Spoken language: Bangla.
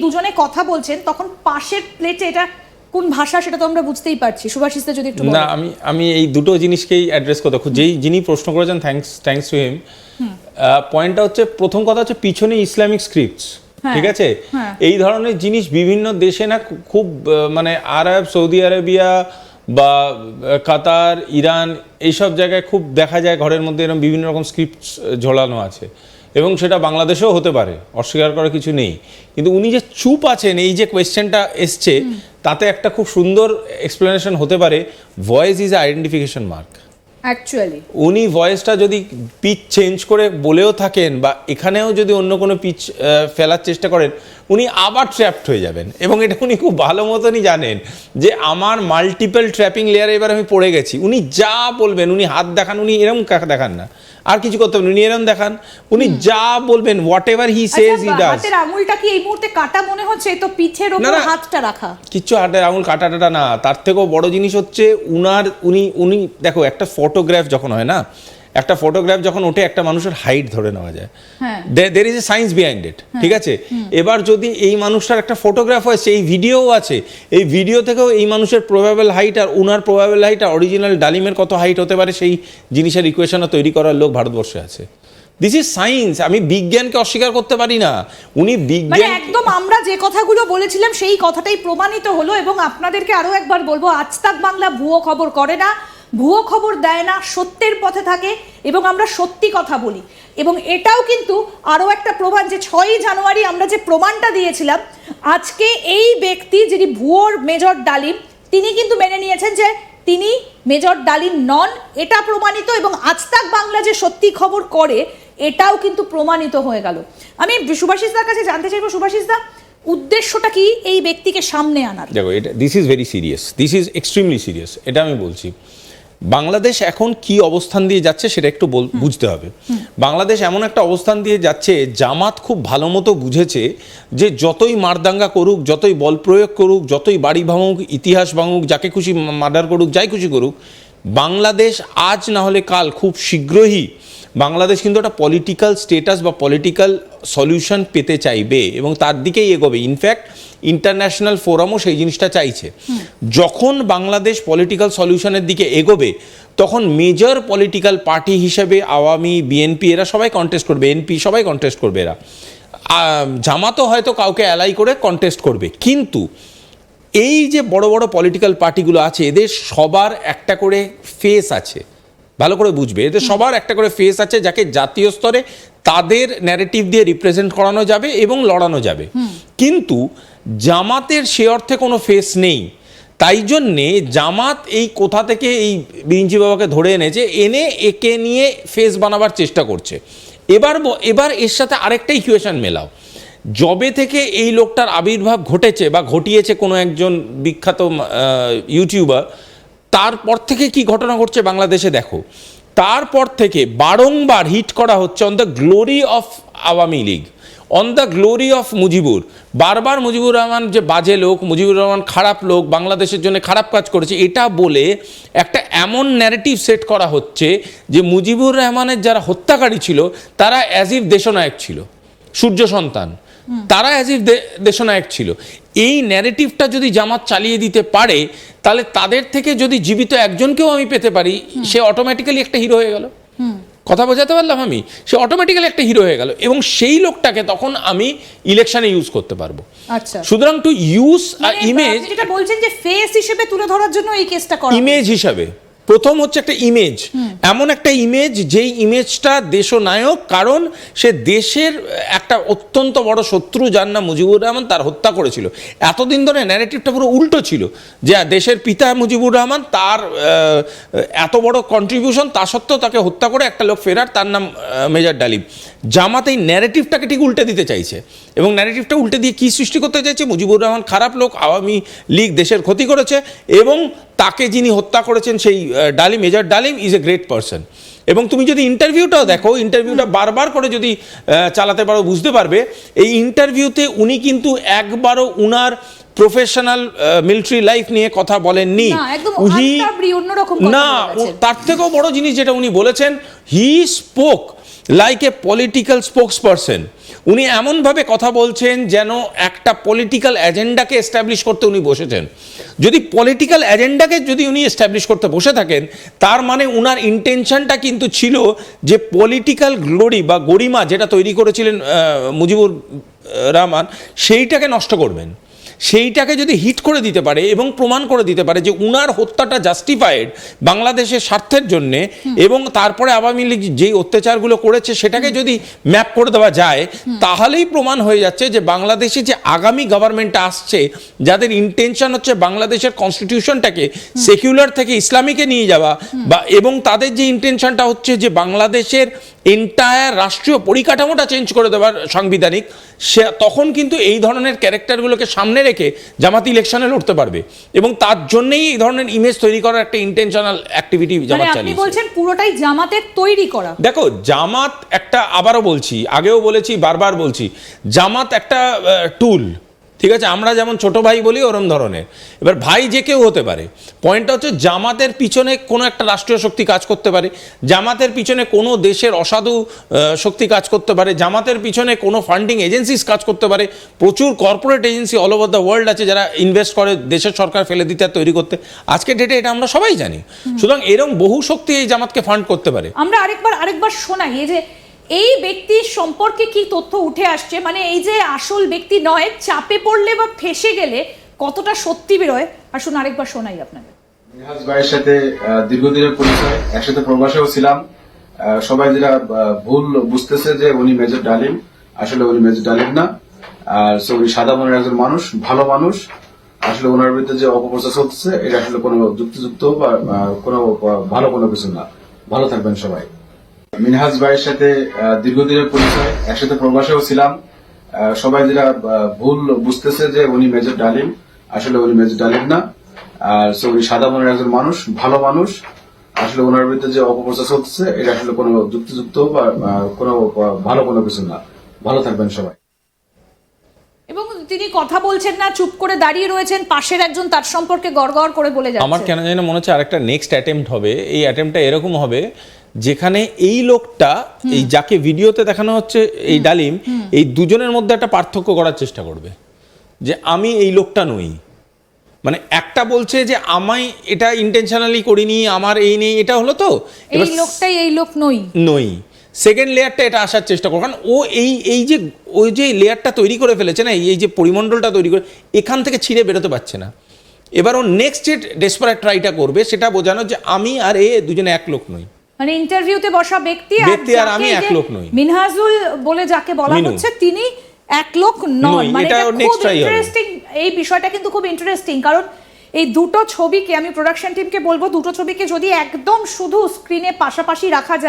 দুজনে কথা বলছেন তখন পাশের প্লেটে এটা কোন ভাষা সেটা তো আমরা বুঝতেই পারছি। সুভাষিসদা যদি একটু না, আমি এই দুটো জিনিসকেই অ্যাড্রেস করতে যিনি প্রশ্ন করেছেন থ্যাঙ্কস টু হিম। পয়েন্টটা হচ্ছে, প্রথম কথা হচ্ছে পিছনে ইসলামিক স্ক্রিপ্টস, ঠিক আছে? এই ধরনের জিনিস বিভিন্ন দেশে না খুব, মানে আরব, সৌদি আরবিয়া বা কাতার, ইরান, এইসব জায়গায় খুব দেখা যায় ঘরের মধ্যে এরকম বিভিন্ন রকম স্ক্রিপ্টস ঝোলানো আছে, এবং সেটা বাংলাদেশেও হতে পারে, অস্বীকার করার কিছু নেই। কিন্তু উনি যে চুপ আছেন, এই যে কোয়েশ্চেনটা এসছে, তাতে একটা খুব সুন্দর এক্সপ্লেনেশন হতে পারে, voice is identification mark. Actually উনি ভয়েসটা যদি পিচ চেঞ্জ করে বলেও থাকেন, বা এখানেও যদি অন্য কোনো পিচ ফেলার চেষ্টা করেন, উনি আবার ট্র্যাপড হয়ে যাবেন। এবং এটা উনি খুব ভালো মতনই জানেন যে আমার মাল্টিপল ট্র্যাপিং লেয়ারে এবার আমি পড়ে গেছি। উনি যা বলবেন, উনি হাত দেখান, উনি এরকম দেখান না, আর কিছু করতে হবে, উনি এরকম দেখান, উনি যা বলবেন, what ever he Sage he does. হাতের আঙুলটা কি এই মুহূর্তে কাটা মনে হচ্ছে? তো পিঠের উপর হাতটা রাখা, কিচ্ছু হাতের আঙুল কাটাটা না, তার থেকেও বড় জিনিস হচ্ছে উনি দেখো, একটা ফটোগ্রাফ যখন হয় না, একটা ফটোগ্রাফ যখন ওঠে, একটা মানুষের হাইট ধরে নেওয়া যায়, there is a science behind it, ঠিক আছে? এবার যদি এই মানুষটার একটা ফটোগ্রাফ হয়েছে, এই ভিডিও আছে, এই ভিডিও থেকেও এই মানুষের প্রবাবল হাইট আর উনার প্রবাবল হাইট আর অরিজিনাল ডালিমের কত হাইট হতে পারে, সেই জিনিসের ইকুয়েশনও তৈরি করার লোক ভারতবর্ষে আছে। This is science. আমি বিজ্ঞানকে অস্বীকার করতে পারি না। উনি বিজ্ঞান, একদম আমরা যে কথাগুলো বলেছিলাম সেই কথাটাই প্রমাণিত হলো। এবং আপনাদেরকে আরো একবার বলবো, আজ তাক বাংলা ভুয়ো খবর করে না, ভুয়ো খবর দেয় না, সত্যের পথে থাকে, এবং আমরা সত্যি কথা বলি। এবং এটাও কিন্তু আরও একটা প্রমাণ যে 6ই জানুয়ারি আমরা যে প্রমাণটা দিয়েছিলাম, আজকে এই ব্যক্তি যিনি ভুয়োর মেজর ডালিম, তিনি কিন্তু মেনে নিয়েছেন যে তিনি মেজর ডালিম নন, এটা প্রমাণিত। এবং আজ তাক বাংলা যে সত্যি খবর করে, এটাও কিন্তু প্রমাণিত হয়ে গেল। আমি সুভাষিসদার কাছে জানতে চাইবো, সুভাষিসদা, উদ্দেশ্যটা কি এই ব্যক্তিকে সামনে আনার? দেখো, এটা this is very serious, this is extremely serious. এটা আমি বলছি, বাংলাদেশ এখন কি অবস্থান দিয়ে যাচ্ছে সেটা একটু বুঝতে হবে। বাংলাদেশ এমন একটা অবস্থান দিয়ে যাচ্ছে, জামাত খুব ভালো মতো বুঝেছে যে যতই মারদাঙ্গা করুক, যতই বল প্রয়োগ করুক, যতই বাড়ি ভাঙুক, ইতিহাস ভাঙুক, যাকে খুশি মার্ডার করুক, যাই খুশি করুক, বাংলাদেশ আজ না হলে কাল, খুব শীঘ্রই বাংলাদেশ কিন্তু একটা পলিটিক্যাল স্টেটাস বা পলিটিক্যাল সলিউশন পেতে চাইবে, এবং তার দিকেই এগোবে। ইনফ্যাক্ট ইন্টারন্যাশনাল ফোরামও সেই জিনিসটা চাইছে। যখন বাংলাদেশ পলিটিক্যাল সলিউশনের দিকে এগোবে, তখন মেজর পলিটিক্যাল পার্টি হিসেবে আওয়ামী, বিএনপি, এরা সবাই কন্টেস্ট করবে, এনপি সবাই কন্টেস্ট করবে, এরা জামাতও হয়তো কাউকে অ্যালাই করে কন্টেস্ট করবে। কিন্তু এই যে বড় বড় পলিটিক্যাল পার্টিগুলো আছে, এদের সবার একটা করে ফেস আছে, ভালো করে বুঝবে, এদের সবার একটা করে ফেস আছে, যাকে জাতীয় স্তরে তাদের ন্যারেটিভ দিয়ে রিপ্রেজেন্ট করানো যাবে এবং লড়ানো যাবে। কিন্তু জামাতের সে অর্থে কোনো ফেস নেই। তাই জন্যে জামাত এই কোথা থেকে এই বিরিঞ্চি বাবাকে ধরে এনেছে, এনে একে নিয়ে ফেস বানাবার চেষ্টা করছে। এবার এর সাথে আরেকটা ইকুয়েশন মেলাও। যবে থেকে এই লোকটার আবির্ভাব ঘটেছে বা ঘটিয়েছে কোনো একজন বিখ্যাত ইউটিউবার, তারপর থেকে কি ঘটনা ঘটছে বাংলাদেশে দেখো। তারপর থেকে বারংবার হিট করা হচ্ছে on the glory of Awami League, on the glory of Mujibur. বারবার মুজিবুর রহমান যে বাজে লোক, মুজিবুর রহমান খারাপ লোক, বাংলাদেশের জন্য খারাপ কাজ করেছে, এটা বলে একটা এমন ন্যারেটিভ সেট করা হচ্ছে যে মুজিবুর রহমানের যারা হত্যাকারী ছিল তারা অ্যাজ ইফ দেশনায়ক ছিল, সূর্য সন্তান, তারা অ্যাজ ইফ দেশনায়ক ছিল। এই ন্যারেটিভটা যদি জামাত চালিয়ে দিতে পারে, তাহলে তাদের থেকে যদি জীবিত একজনকেও আমি পেতে পারি, সে অটোমেটিক্যালি একটা হিরো হয়ে গেল। কথা বোঝাতে পারলাম আমি? সে অটোমেটিক্যালি একটা হিরো হয়ে গেল, এবং সেই লোকটাকে তখন আমি ইলেকশনে ইউজ করতে পারবো। আচ্ছা, সুতরাং টু ইউজ ইমেজ, যেটা বলছেন যে ফেস হিসেবে তুলে ধরার জন্য এই কেসটা করা, ইমেজ হিসাবে প্রথম হচ্ছে একটা ইমেজ, এমন একটা ইমেজ যেই ইমেজটা দেশনায়ক, কারণ সে দেশের একটা অত্যন্ত বড় শত্রু, যার নাম মুজিবুর রহমান, তার হত্যা করেছিল। এতদিন ধরে ন্যারেটিভটা পুরো উল্টো ছিল যে দেশের পিতা মুজিবুর রহমান, তার এত বড় কন্ট্রিবিউশন, তা সত্ত্বেও তাকে হত্যা করে একটা লোক ফেরার, তার নাম মেজর ডালিম। জামাত এই ন্যারেটিভটাকে ঠিক উল্টে দিতে চাইছে, এবং ন্যারেটিভটা উল্টে দিয়ে কী সৃষ্টি করতে চাইছে? মুজিবুর রহমান খারাপ লোক, আওয়ামী লীগ দেশের ক্ষতি করেছে, এবং তাকে যিনি হত্যা করেছেন সেই ডালিম, মেজর ডালিম ইজ এ গ্রেট পারসন। এবং তুমি যদি ইন্টারভিউটাও দেখো, ইন্টারভিউটা বারবার করে যদি চালাতে পারো, বুঝতে পারবে এই ইন্টারভিউতে উনি কিন্তু একবারও উনার প্রফেশনাল মিলিটারি লাইফ নিয়ে কথা বলেননি। না, তার থেকেও বড় জিনিস যেটা উনি বলেছেন, he spoke like a political spokes person. উনি এমনভাবে কথা বলছেন যেন একটা পলিটিক্যাল এজেন্ডাকে এস্টাবলিশ করতে উনি বসেছেন। যদি পলিটিক্যাল এজেন্ডাকে যদি উনি এস্টাবলিশ করতে বসে থাকেন, তার মানে উনার ইন্টেনশনটা কিন্তু ছিল যে পলিটিক্যাল গ্লোরি বা গরিমা যেটা তৈরি করেছিলেন মুজিবুর রহমান, সেইটাকে নষ্ট করবেন। সেইটাকে যদি হিট করে দিতে পারে এবং প্রমাণ করে দিতে পারে যে উনার হত্যাটা জাস্টিফাইড বাংলাদেশের স্বার্থের জন্যে, এবং তারপরে আওয়ামী লীগ যেই অত্যাচারগুলো করেছে সেটাকে যদি ম্যাপ করে দেওয়া যায়, তাহলেই প্রমাণ হয়ে যাচ্ছে যে বাংলাদেশে যে আগামী গভর্নমেন্টটা আসছে, যাদের ইন্টেনশন হচ্ছে বাংলাদেশের কনস্টিটিউশনটাকে সেকুলার থেকে ইসলামিকে নিয়ে যাওয়া, বা এবং তাদের যে ইন্টেনশনটা হচ্ছে যে বাংলাদেশের এন্টায়ার রাষ্ট্রীয় পরিকাঠামোটা চেঞ্জ করে দেওয়ার সাংবিধানিক, সে তখন কিন্তু এই ধরনের ক্যারেক্টারগুলোকে সামনে রেখে জামাত ইলেকশনে লড়তে পারবে, এবং তার জন্যই এই ধরনের ইমেজ তৈরি করার একটা ইন্টেনশনাল অ্যাক্টিভিটি জামাত আপনি চালিয়েছে। বলছেন পুরোটাই জামাতের তৈরি করা। দেখো, জামাত একটা, আবারও বলছি, আগেও বলেছি, বারবার বলছি, জামাত একটা টুল, ঠিক আছে? আমরা যেমন ছোট ভাই বলি ওরম ধরনের, এবার ভাই যে কেউ হতে পারে। পয়েন্টটা হচ্ছে জামাতের পিছনে কোনো একটা রাষ্ট্রীয় শক্তি কাজ করতে পারে, জামাতের পিছনে কোনো দেশের অসাধু শক্তি কাজ করতে পারে, জামাতের পিছনে কোনো ফান্ডিং এজেন্সিস কাজ করতে পারে। প্রচুর corporate agency all over the world আছে যারা ইনভেস্ট করে দেশের সরকার ফেলে দিতে আর তৈরি করতে। আজকে ডেটে এটা আমরা সবাই জানি। সুতরাং এরকম বহু শক্তি এই জামাতকে ফান্ড করতে পারে। আমরা আরেকবার শোনাই এই যে এই ব্যক্তির সম্পর্কে কি তথ্য উঠে আসছে, মানে এই যে আসল ব্যক্তি নয়, চাপে পড়লে বা ফেসে গেলে কতটা সত্যি বেরোয়। আসুন আরেকবার শোনাই আপনাদের। মিনহাজ ভাইয়ের সাথে দীর্ঘদিনের পরিচয়, একসাথে প্রবাসেও ছিলাম। সবাই যেটা ভুল বুঝতেছে যে উনি মেজর ডালিম, আসলে উনি মেজর ডালিম না। আর উনি সাদা মনের একজন মানুষ, ভালো মানুষ। আসলে ওনার বিরুদ্ধে যে অপপ্রচার চলছে এটা আসলে কোনো যুক্তিযুক্ত বা কোনো ভালো কোনো কিছু না। ভালো থাকবেন সবাই। মিনহাজ ভাইয়ের সাথে দীর্ঘদিনের পরিচয়, একসাথে প্রবাসেও ছিলাম। সবাই যেটা ভুল বুঝতেছে যে উনি মেজর ডালিম, আসলে উনি মেজর ডালিম না। আর উনি সাদা মনের একজন মানুষ, ভালো মানুষ। আসলে ওনার বিরুদ্ধে যে অপপ্রচার চলছে এটা আসলে কোনো যুক্তিযুক্ত বা কোনো ভালো কোনো কিছু না। ভালো থাকবেন সবাই। এবং তিনি কথা বলছেন না, চুপ করে দাঁড়িয়ে রয়েছেন, পাশের একজন তার সম্পর্কে গড়গড় করে বলে যাচ্ছে। আমার কেন জানি না মনে হচ্ছে আরেকটা নেক্সট অ্যাটেম্প্ট হবে। এই অ্যাটেম্প্টটা এরকম হবে যেখানে এই লোকটা, এই যাকে ভিডিওতে দেখানো হচ্ছে এই ডালিম, এই দুজনের মধ্যে একটা পার্থক্য করার চেষ্টা করবে যে আমি এই লোকটা নই। মানে একটা বলছে যে আমায় এটা ইন্টেনশনালি করিনি, আমার এই নেই, এটা হলো তো এই লোকটাই এই লোক নই। সেকেন্ড লেয়ারটা এটা আসার চেষ্টা করো, কারণ ও ওই যে লেয়ারটা তৈরি করে ফেলেছে না, এই যে পরিমণ্ডলটা তৈরি করে, এখান থেকে ছিঁড়ে বেরোতে পারছে না। এবার ও নেক্সট যে ডেসপারেট ট্রাইটা করবে সেটা বোঝানো যে আমি আর এ দুজনে এক লোক নই। মানে ইন্টারভিউতে বসা ব্যক্তি আর আমি এক লোক নই। মিনহাজুল বলে যাকে বলা হচ্ছে তিনি এক লোক নন। মানে এটা খুব ইন্টারেস্টিং, এই বিষয়টা কিন্তু খুব ইন্টারেস্টিং। কারণ এই দুটো ছবিকে, আমি প্রোডাকশন টিমকে বলবো, দুটো ছবিকে যদি একদম শুধু স্ক্রিনে পাশাপাশি রাখা যায়